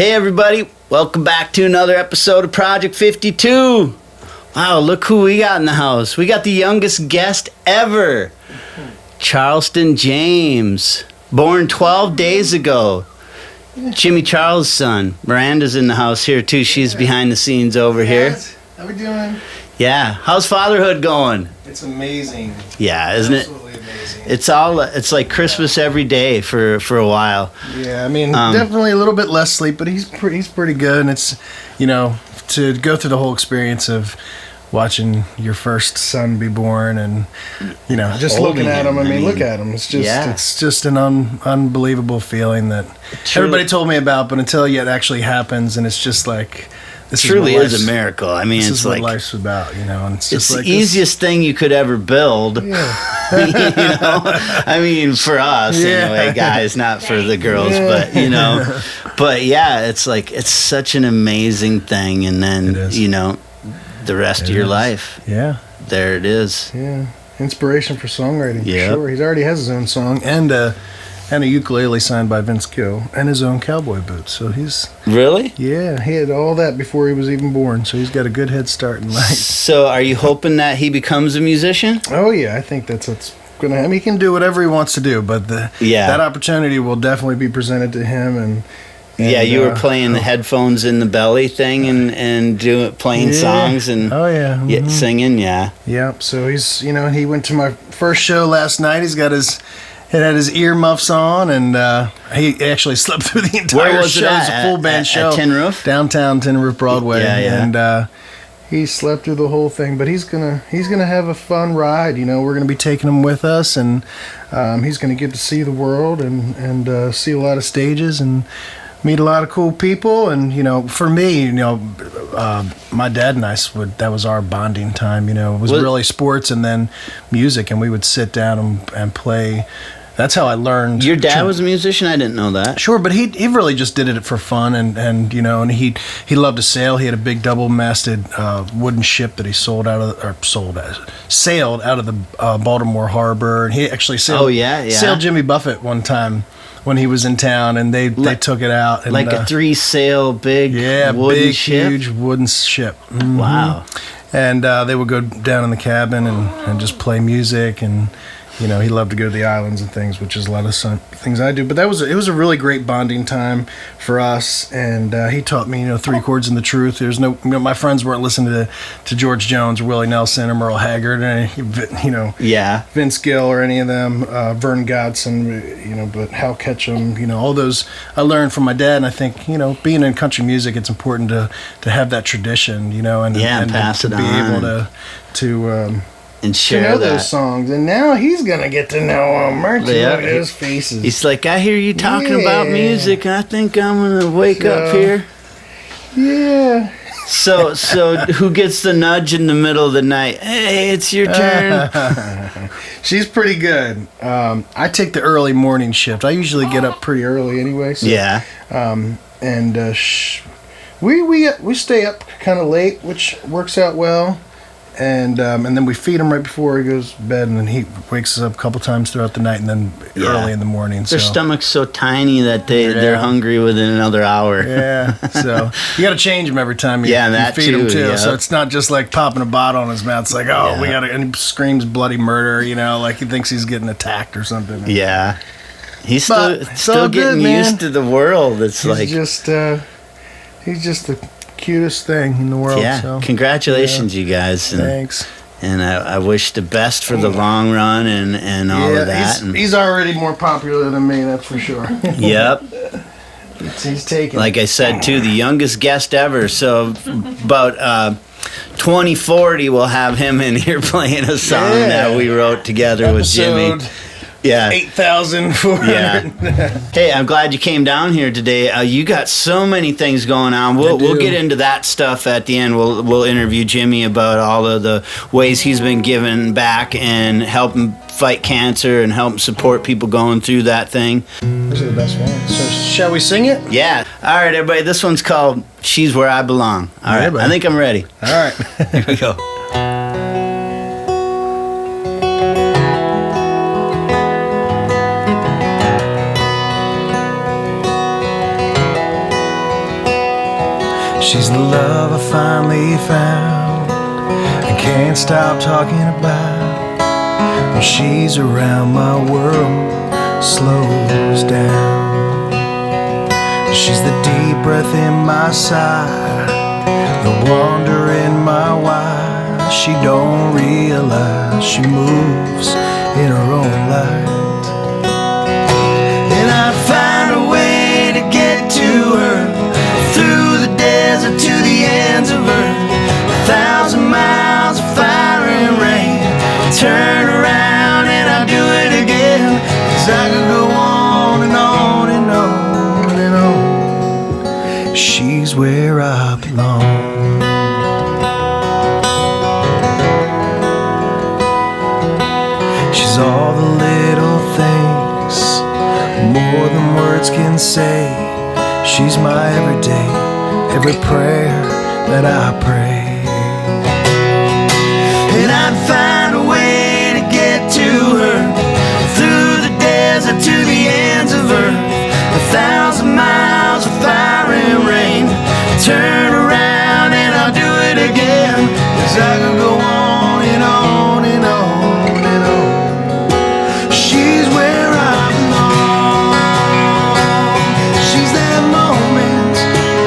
Hey everybody, welcome back to another episode of Project 52. Wow, look who we got in the house. We got the youngest guest ever, Charleston James, born 12 days ago. Jimmy Charles' son. Miranda's in the house here too. She's behind the scenes over here. How we doing? Yeah, how's fatherhood going? It's amazing. Yeah, isn't it? Absolutely amazing. It's like Christmas every day for a while. Yeah, I mean, definitely a little bit less sleep, but he's pretty good. And it's, to go through the whole experience of watching your first son be born, and just looking at him. I mean, look at him. It's just an unbelievable feeling that everybody told me about, but until it actually happens, and it's just like. This truly is a miracle. I mean, this it's is like what life's about, and it's just the easiest thing you could ever build. Yeah. I mean, for us anyway, guys, not for the girls, but but yeah, it's like it's such an amazing thing, and then the rest of your life. Yeah, there it is. Yeah, inspiration for songwriting. Yeah, for sure. He already has his own song and a ukulele signed by Vince Gill, and his own cowboy boots. So he's really, he had all that before he was even born. So he's got a good head start in life. So, are you hoping that he becomes a musician? Oh yeah, I think that's what's gonna happen. He can do whatever he wants to do, but that opportunity will definitely be presented to him. And yeah, you were playing the headphones in the belly thing and playing songs and singing. Yeah. So he's he went to my first show last night. He's got his. It had his earmuffs on, and he actually slept through the entire show. It was a full band show. At Tin Roof? Downtown Tin Roof Broadway. Yeah. And he slept through the whole thing, but he's gonna have a fun ride. We're gonna be taking him with us, and he's gonna get to see the world and see a lot of stages and meet a lot of cool people. And for me, my dad and I that was our bonding time. It was really sports and then music, and we would sit down and play. That's how I learned. Your dad was a musician? I didn't know that. Sure, but he really just did it for fun, and he loved to sail. He had a big double-masted wooden ship that he sailed out of the Baltimore harbor, and he actually sailed Jimmy Buffett one time when he was in town, and they took it out. And, like a 3-sail big wooden ship? Huge wooden ship. Mm-hmm. Wow. And they would go down in the cabin and just play music, and he loved to go to the islands and things, which is a lot of things I do. But it was a really great bonding time for us, and he taught me 3 chords and the truth. There's my friends weren't listening to George Jones or Willie Nelson or Merle Haggard or Vince Gill or any of them, Vern Godson, but Hal Ketchum, all those I learned from my dad. And I think being in country music, it's important to have that tradition, and pass it be on. able to and share those songs. And now he's gonna get to know them. Look at his faces. He's like, I hear you talking about music. I think I'm gonna wake up here. Yeah. So who gets the nudge in the middle of the night? Hey, it's your turn. She's pretty good. I take the early morning shift. I usually get up pretty early anyway. So, yeah. We stay up kind of late, which works out well. And then we feed him right before he goes to bed, and then he wakes us up a couple times throughout the night, and then early in the morning. Their stomach's so tiny that they're hungry within another hour. Yeah, so you got to change him every time you feed him too. Yep. So it's not just like popping a bottle in his mouth. It's like, we got to, and he screams bloody murder, like he thinks he's getting attacked or something. Yeah, he's still getting used to the world. He's just the cutest thing in the world. Yeah, so. Congratulations, you guys. And, thanks. And I wish the best for the long run and all of that. He's already more popular than me, that's for sure. Yep. He's taken. Like I said, too, the youngest guest ever. So about 2040, we'll have him in here playing a song that we wrote together with Jimmy. Yeah, 8,400. Yeah. Hey, I'm glad you came down here today. You got so many things going on. We'll get into that stuff at the end. We'll interview Jimmy about all of the ways he's been giving back and helping fight cancer and helping support people going through that thing. Those are the best ones. So shall we sing it? Yeah. All right, everybody. This one's called "She's Where I Belong." All right. I think I'm ready. All right. Here we go. She's the love I finally found and can't stop talking about. When she's around, my world slows down. She's the deep breath in my sigh, the wonder in my why. She don't realize she moves in her own light. And I'd find a way to get to her, through the desert to the ends of earth, 1,000 miles of fire and rain. Turn around and I'll do it again, 'cause I could go on and on and on and on. She's where I belong. She's all the little things, more than words can say. She's my everyday, every prayer that I pray. And I'd find a way to get to her, through the desert to the ends of earth, 1,000 miles of fire and rain. Turn around and I'll do it again, 'cause I could go on and on and on and on. She's where I belong. She's that moment,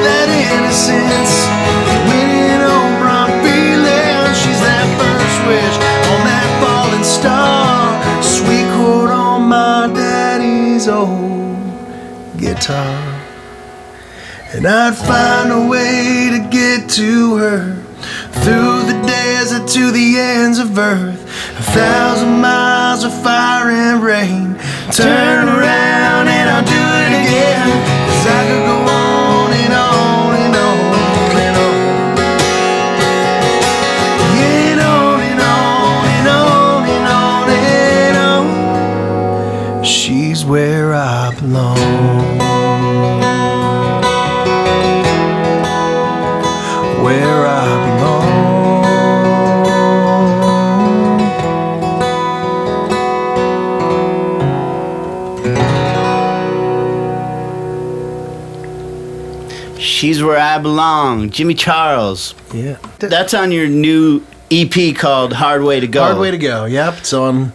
that innocence, winning over I'm feeling. She's that first wish on that falling star, sweet chord on my daddy's old guitar. And I'd find a way to get to her, through the desert to the ends of earth, 1,000 miles of fire and rain. Turn around and I'll do it again, 'cause I could go on and on and on and on. Yeah, and on and on and on and on and on. She's where I belong. Where I belong. She's Where I Belong, Jimmy Charles. Yeah. That's on your new EP called Hard Way to Go. Hard Way to Go, yep. It's on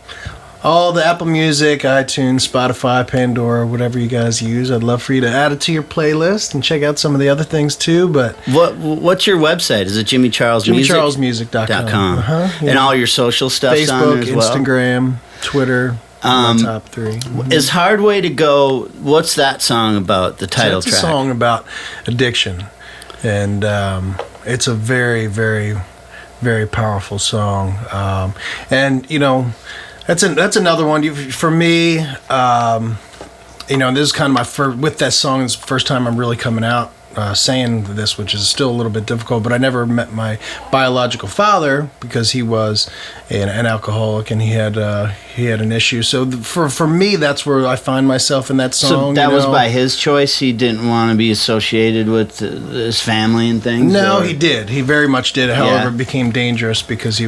all the Apple Music, iTunes, Spotify, Pandora, whatever you guys use. I'd love for you to add it to your playlist and check out some of the other things too. But What's your website? Is it Jimmy Charles Music? JimmyCharlesMusic.com. And all your social stuff's on there Facebook, as well? Instagram, Twitter. My top three. Is Hard Way to Go, what's that song about, the title track? It's a song about addiction. And it's a very, very, very powerful song. And, you know, that's another one. For me, you know, this is kind of my first, with that song, it's the first time I'm really coming out saying this, which is still a little bit difficult, but I never met my biological father because he was an alcoholic and he had an issue. So for me, that's where I find myself in that song. So that was by his choice? He didn't want to be associated with his family and things? No, or? he did. He very much did. However, it became dangerous because he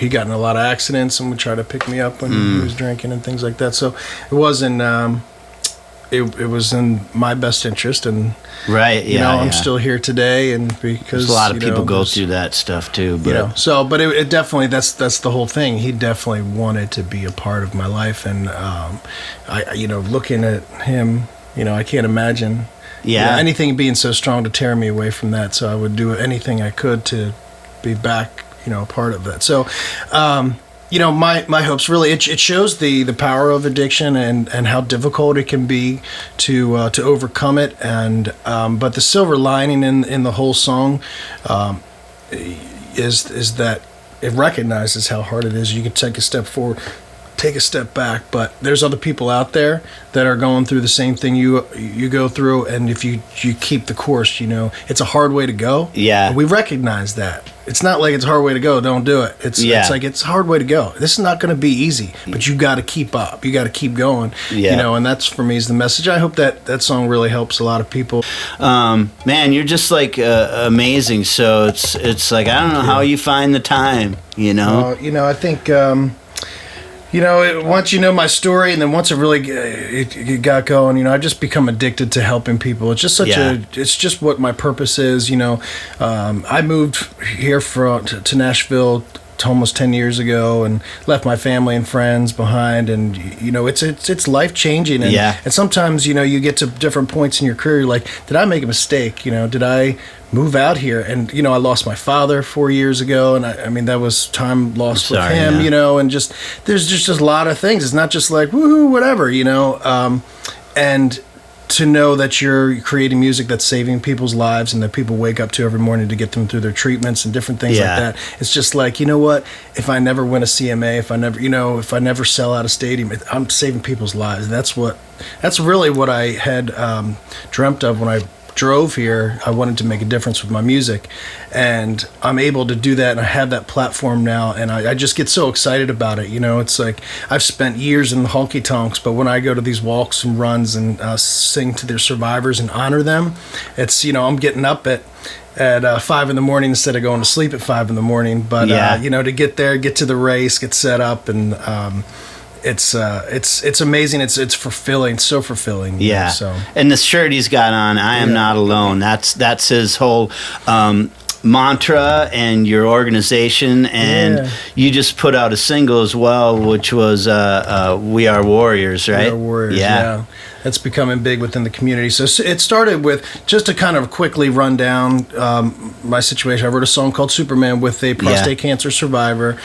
got in a lot of accidents and would try to pick me up when he was drinking and things like that. So it wasn't... It was in my best interest, and right, yeah, you know, I'm still here today, and because a lot of people go through that stuff too. But you know, so but it definitely that's the whole thing. He definitely wanted to be a part of my life, and you know, looking at him, you know, I can't imagine anything being so strong to tear me away from that. So I would do anything I could to be back, you know, a part of that. So. You know, my hopes really it shows the power of addiction and how difficult it can be to overcome it, and but the silver lining in the whole song is that it recognizes how hard it is. You can take a step forward, take a step back, but there's other people out there that are going through the same thing you go through, and if you keep the course, you know, it's a hard way to go. Yeah, and we recognize that. It's not like it's a hard way to go, don't do it. It's like it's a hard way to go. This is not going to be easy, but you got to keep up. You got to keep going. You know, and that's for me is the message. I hope that song really helps a lot of people. Man, you're just like amazing. So it's like I don't know how you find the time. You know. You know, I think once you know my story, and then once it really it got going, I've just become addicted to helping people. It's just it's just what my purpose is. I moved here to Nashville almost 10 years ago and left my family and friends behind, and it's life-changing, and sometimes you get to different points in your career, you're like, did I make a mistake? Did I move out here? And I lost my father 4 years ago, and I mean that was time lost with him, and just there's just a lot of things. It's not just like woohoo whatever, and to know that you're creating music that's saving people's lives and that people wake up to every morning to get them through their treatments and different things like that. It's just like, what? If I never win a CMA, if I never sell out a stadium, I'm saving people's lives. That's really what I had dreamt of when I drove here. I wanted to make a difference with my music, and I'm able to do that, and I have that platform now, and I just get so excited about it. It's like I've spent years in the honky tonks, but when I go to these walks and runs and sing to their survivors and honor them, it's I'm getting up at 5 a.m. instead of going to sleep at 5 a.m. But to get there, get to the race, get set up, and it's amazing. It's fulfilling, so fulfilling. Yeah. So, and the shirt he's got on, "I am not alone." That's his whole mantra, and your organization. And you just put out a single as well, which was "We Are Warriors," right? We Are Warriors. Yeah. That's becoming big within the community. So it started with, just to kind of quickly run down my situation. I wrote a song called "Superman" with a prostate cancer survivor.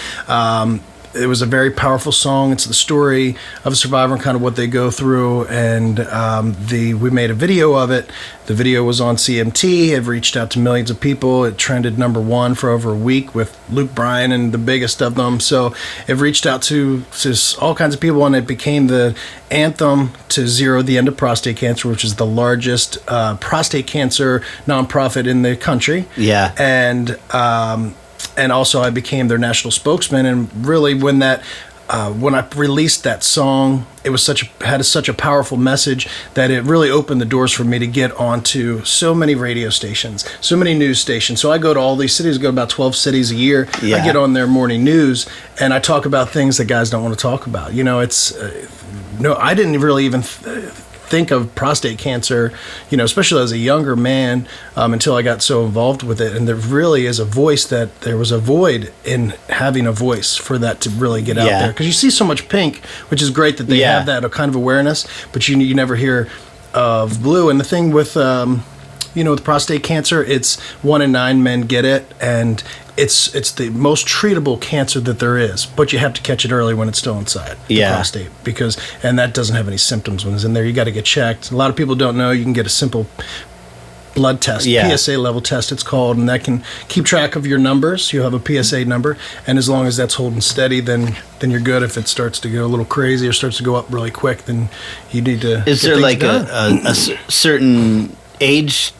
It was a very powerful song. It's the story of a survivor and kind of what they go through. And we made a video of it. The video was on CMT. It reached out to millions of people. It trended #1 for over a week with Luke Bryan and the biggest of them. So it reached out to all kinds of people, and it became the anthem to zero the end of prostate cancer, which is the largest prostate cancer nonprofit in the country. Yeah. And also I became their national spokesman. And really when I released that song, it was had such a powerful message that it really opened the doors for me to get onto so many radio stations, so many news stations. So I go to all these cities, I go to about 12 cities a year. I get on their morning news, and I talk about things that guys don't want to talk about. I didn't really even think of prostate cancer, especially as a younger man, until I got so involved with it. And there really is a voice there was a void in having a voice for that to really get out there. Because you see so much pink, which is great that they have that kind of awareness, but you never hear of blue. And the thing with, with prostate cancer, it's 1 in 9 men get it, and it's the most treatable cancer that there is, but you have to catch it early when it's still inside the prostate, and that doesn't have any symptoms when it's in there. You got to get checked. A lot of people don't know you can get a simple blood test, PSA level test it's called, and that can keep track of your numbers. You have a PSA number, and as long as that's holding steady, then you're good. If it starts to go a little crazy or starts to go up really quick, then you need to Is there like a certain age,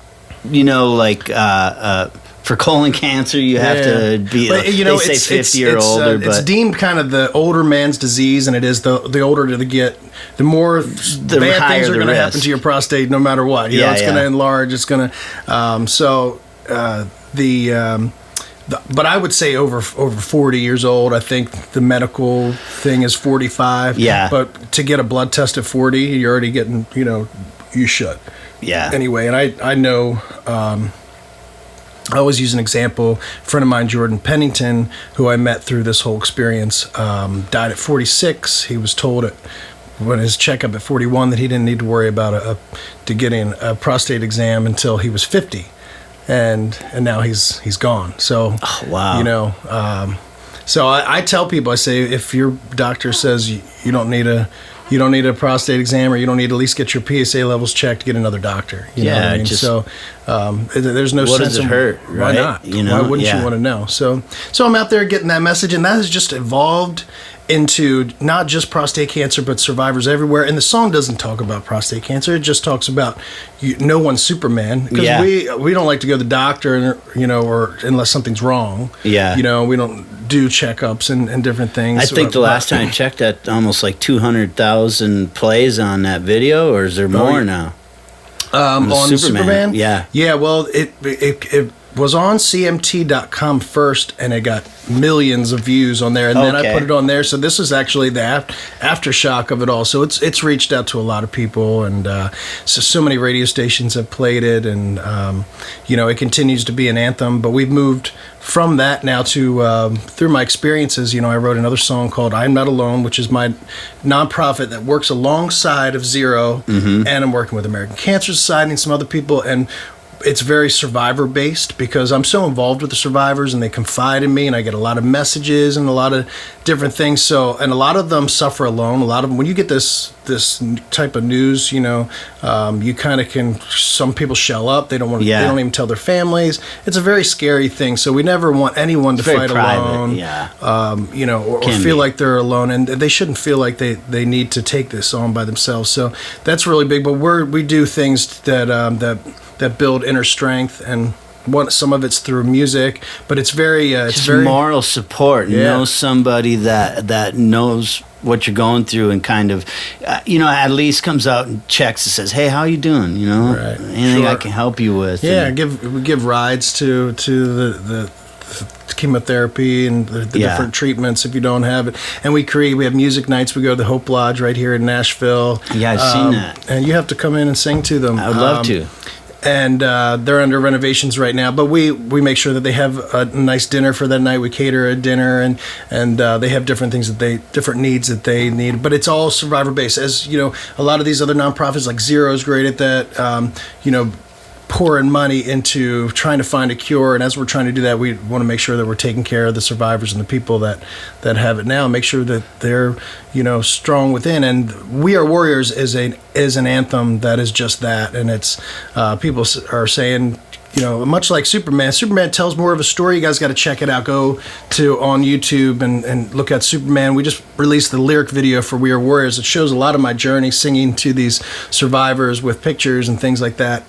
for colon cancer, you have to be, they say 50 or older. But it's deemed kind of the older man's disease, and it is the older they get, the more the bad things are going to happen to your prostate no matter what. It's going to enlarge. It's going to... But I would say over 40 years old. I think the medical thing is 45. Yeah. But to get a blood test at 40, you're already getting, you should. Yeah. Anyway, and I know... I always use an example. A friend of mine, Jordan Pennington, who I met through this whole experience, died at 46. He was told when his checkup at 41 that he didn't need to worry about getting a prostate exam until he was 50, and now he's gone. So, wow. So I tell people, I say, if your doctor says you don't need a prostate exam, or you don't need to at least get your PSA levels checked, get another doctor. You know what I mean? So there's no what sense. Does it hurt? Why not? Why wouldn't you want to know? So I'm out there getting that message, and that has just evolved into not just prostate cancer, but survivors everywhere. And the song doesn't talk about prostate cancer; it just talks about no one's Superman, because we don't like to go to the doctor, or unless something's wrong. Yeah, we don't do checkups and different things. I think the last time I checked, that almost like 200,000 plays on that video, or is there more now? On Superman? Yeah. Well, it was on CMT.com first, and it got millions of views on there, and then I put it on there. So this is actually the aftershock of it all. So it's reached out to a lot of people, and so many radio stations have played it, and it continues to be an anthem. But we've moved from that now to through my experiences. I wrote another song called "I'm Not Alone," which is my nonprofit that works alongside of Zero, and I'm working with American Cancer Society and some other people, and it's very survivor based because I'm so involved with the survivors, and they confide in me, and I get a lot of messages and a lot of different things. So, and a lot of them suffer alone. A lot of them, when you get this type of news, you kind of can. Some people shell up. They don't want. They don't even tell their families. It's a very scary thing. So we never want anyone to fight alone. Or feel like they're alone, and they shouldn't feel like they need to take this on by themselves. So that's really big. But we do things that build inner strength, and some of it's through music, but it's very moral support. Know somebody that knows what you're going through, and kind of at least comes out and checks and says, hey, how you doing, anything I can help you with. We give rides to the chemotherapy and the different treatments if you don't have it. And we have music nights. We go to the Hope Lodge right here in Nashville. I've seen that, and you have to come in and sing to them. I would love to. And they're under renovations right now, but we make sure that they have a nice dinner for that night. We cater a dinner, and they have different things different needs that they need. But it's all survivor based. As a lot of these other nonprofits like Zero is great at that. Pouring money into trying to find a cure, and as we're trying to do that, we want to make sure that we're taking care of the survivors and the people that have it now. Make sure that they're strong within. And "We Are Warriors" is an anthem that is just that, and it's people are saying, much like Superman. Superman tells more of a story. You guys got to check it out. Go on YouTube and look at Superman. We just released the lyric video for "We Are Warriors." It shows a lot of my journey singing to these survivors with pictures and things like that.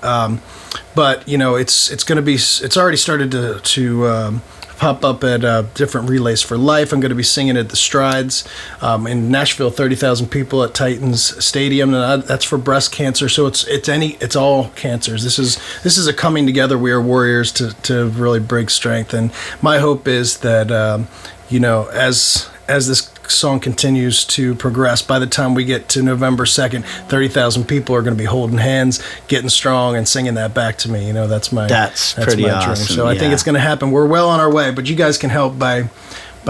But it's going to be. It's already started to pop up at different relays for life. I'm going to be singing at the Strides in Nashville, 30,000 people at Titans Stadium, and that's for breast cancer. So it's all cancers. This is a coming together. We are warriors to really bring strength. And my hope is that as this song continues to progress, by the time we get to November 2nd, 30,000 people are going to be holding hands, getting strong, and singing that back to me. That's pretty my awesome. dream. So I think it's going to happen. We're well on our way, but you guys can help by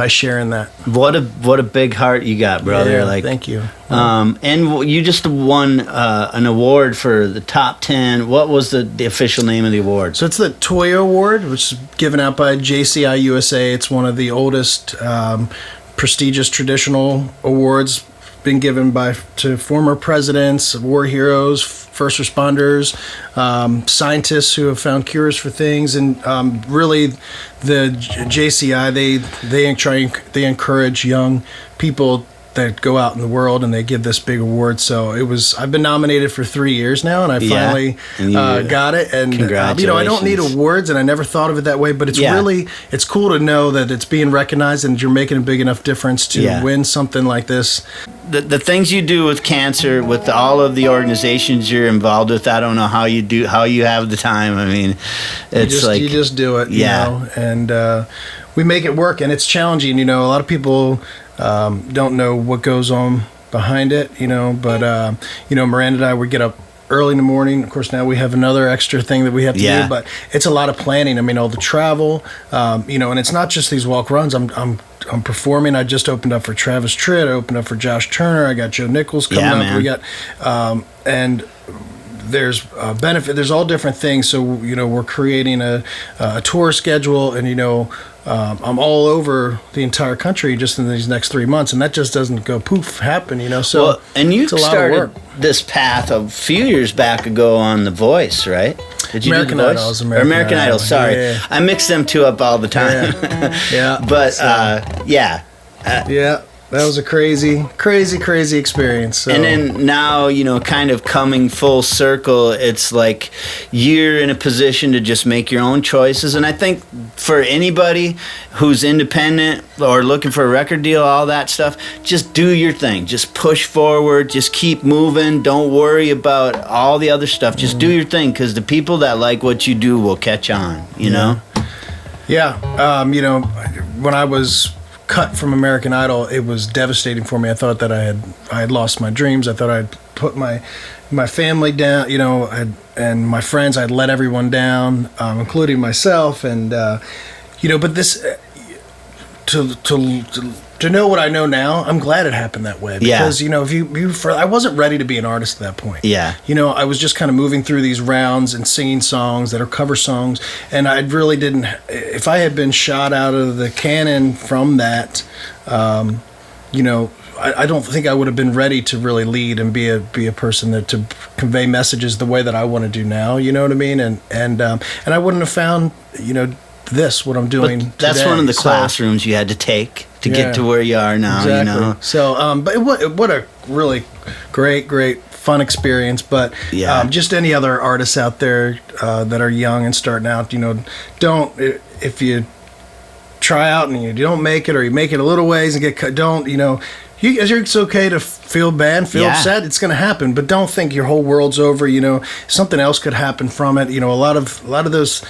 sharing that. What a big heart you got, brother. Thank you. And you just won an award for the top 10. What was the official name of the award? So it's the Toyo Award, which is given out by JCI USA. It's one of the oldest prestigious traditional awards, been given to former presidents, war heroes, first responders, scientists who have found cures for things, and really the JCI they encourage young people that go out in the world, and they give this big award. So I've been nominated for 3 years now, and I finally got it. And congratulations. I don't need awards, and I never thought of it that way, but it's cool to know that it's being recognized and you're making a big enough difference to win something like this. The things you do with cancer, with all of the organizations you're involved with, I don't know how you have the time. I mean, you just do it, and we make it work, and it's challenging. A lot of people don't know what goes on behind it, but Miranda and I would get up early in the morning. Of course, now we have another extra thing that we have to do, but it's a lot of planning. I mean, all the travel, and it's not just these walk runs. I'm performing. I just opened up for Travis Tritt. I opened up for Josh Turner. I got Joe Nichols coming up. Man. We got, and there's benefit. There's all different things. So, we're creating a tour schedule, and, I'm all over the entire country just in these next 3 months, and that just doesn't go poof happen, So well, and you it's a lot started of work. This path a few years back ago on The Voice, right? Did you American do The Idol. Voice? American Idol. Sorry, yeah. I mix them two up all the time. Yeah. But that was a crazy experience. So. And then now, kind of coming full circle, it's like you're in a position to just make your own choices. And I think for anybody who's independent or looking for a record deal, all that stuff, just do your thing. Just push forward. Just keep moving. Don't worry about all the other stuff. Just do your thing, because the people that like what you do will catch on, know? Yeah. When I was cut from American Idol, it was devastating for me. I thought that I had lost my dreams. I thought I'd put my family down, and my friends. I'd let everyone down, including myself. And but this to know what I know now, I'm glad it happened that way. Because if I wasn't ready to be an artist at that point. Yeah. I was just kind of moving through these rounds and singing songs that are cover songs, and I really didn't. If I had been shot out of the cannon from that, I don't think I would have been ready to really lead and be a person that to convey messages the way that I want to do now. You know what I mean? And I wouldn't have found what I'm doing. But that's today. one of the classrooms you had to take to get to where you are now. Exactly. So, but what a really great fun experience. But just any other artists out there that are young and starting out, don't, if you try out and you don't make it, or you make it a little ways and get cut, don't, it's okay to feel bad, feel upset. It's going to happen, but don't think your whole world's over. Something else could happen from it. A lot of those,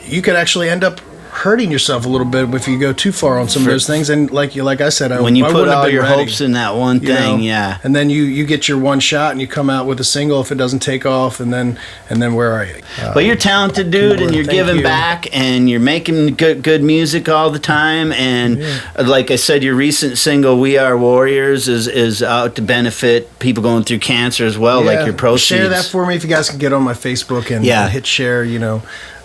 you could actually end up hurting yourself a little bit if you go too far on some of those things. And like I said, when you I put all your ready, hopes in that one thing, and then you get your one shot and you come out with a single if it doesn't take off, and then where are you? But you're a talented dude, and you're giving back, and you're making good music all the time. And like I said, your recent single "We Are Warriors" is out to benefit people going through cancer as well. Like your proceeds. Share that for me if you guys can get on my Facebook and hit share.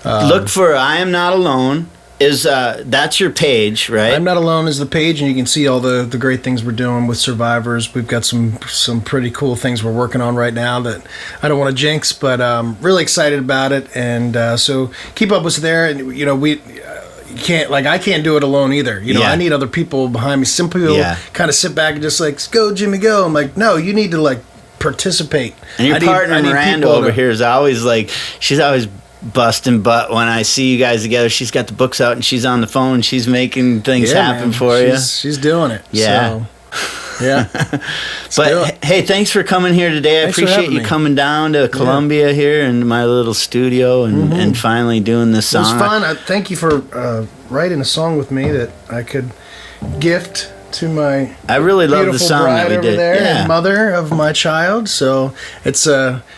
Look for "I Am Not Alone." That's your page, right? I'm Not Alone is the page, and you can see all the great things we're doing with Survivors. We've got some pretty cool things we're working on right now that I don't want to jinx, but really excited about it. And so keep up with us there. And we can't, I can't do it alone either. I need other people behind me. Some people kind of sit back and just go, Jimmy, go. I'm like, no, you need to participate. And your partner Miranda over here is always she's always busting butt when I see you guys together. She's got the books out and she's on the phone. She's making things happen for you. She's doing it. Yeah. So, but hey, thanks for coming here today. I appreciate you coming down to Columbia here in my little studio and finally doing this song. It was fun. Thank you for writing a song with me that I could gift to my I really love the song that we did. There, and mother of my child. So it's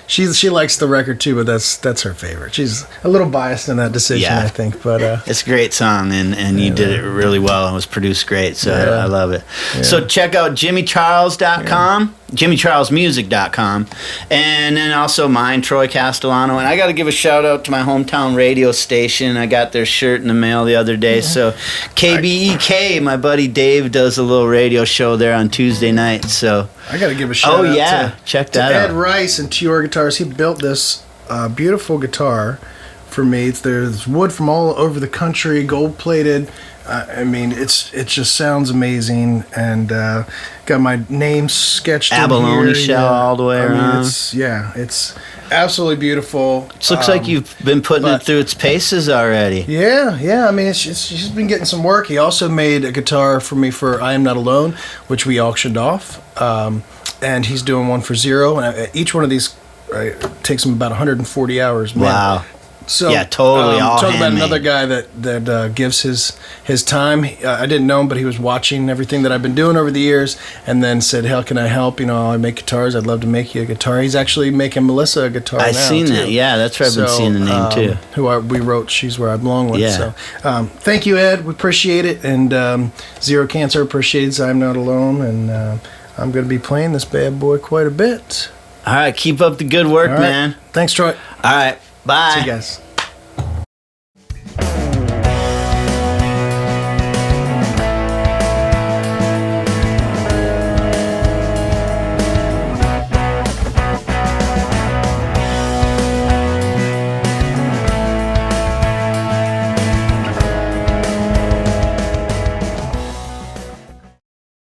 she likes the record too, but that's her favorite. She's a little biased in that decision, I think. But it's a great song, and you did it really well. It was produced great, so I love it. Yeah. So check out JimmyCharles.com. JimmyCharlesMusic.com, and then also mine, Troy Castellano. And I got to give a shout out to my hometown radio station. I got their shirt in the mail the other day. So KBEK, my buddy Dave does a little radio show there on Tuesday night. So I got to give a shout out check to that Ed out. Rice and TR Guitars. He built this beautiful guitar for me. There's wood from all over the country, gold plated. I mean, it just sounds amazing, and got my name sketched abalone in here. shell all the way around. It's absolutely beautiful. It looks like you've been putting it through its paces already. Yeah. I mean, she's been getting some work. He also made a guitar for me for "I Am Not Alone," which we auctioned off, and he's doing one for Zero. And each one of these takes him about 140 hours. Man. Wow. So yeah, totally. All talking about handmade. another guy that gives his time. I didn't know him, but he was watching everything that I've been doing over the years, and then said, "How can I help? I make guitars. I'd love to make you a guitar." He's actually making Melissa a guitar. I've seen that. Yeah, that's where I've been seeing the name too. We wrote "She's Where I Belong" with. Yeah. So thank you, Ed. We appreciate it, and Zero Cancer appreciates "I'm Not Alone," and I'm going to be playing this bad boy quite a bit. All right, keep up the good work, man. Thanks, Troy. All right, bye. See you guys.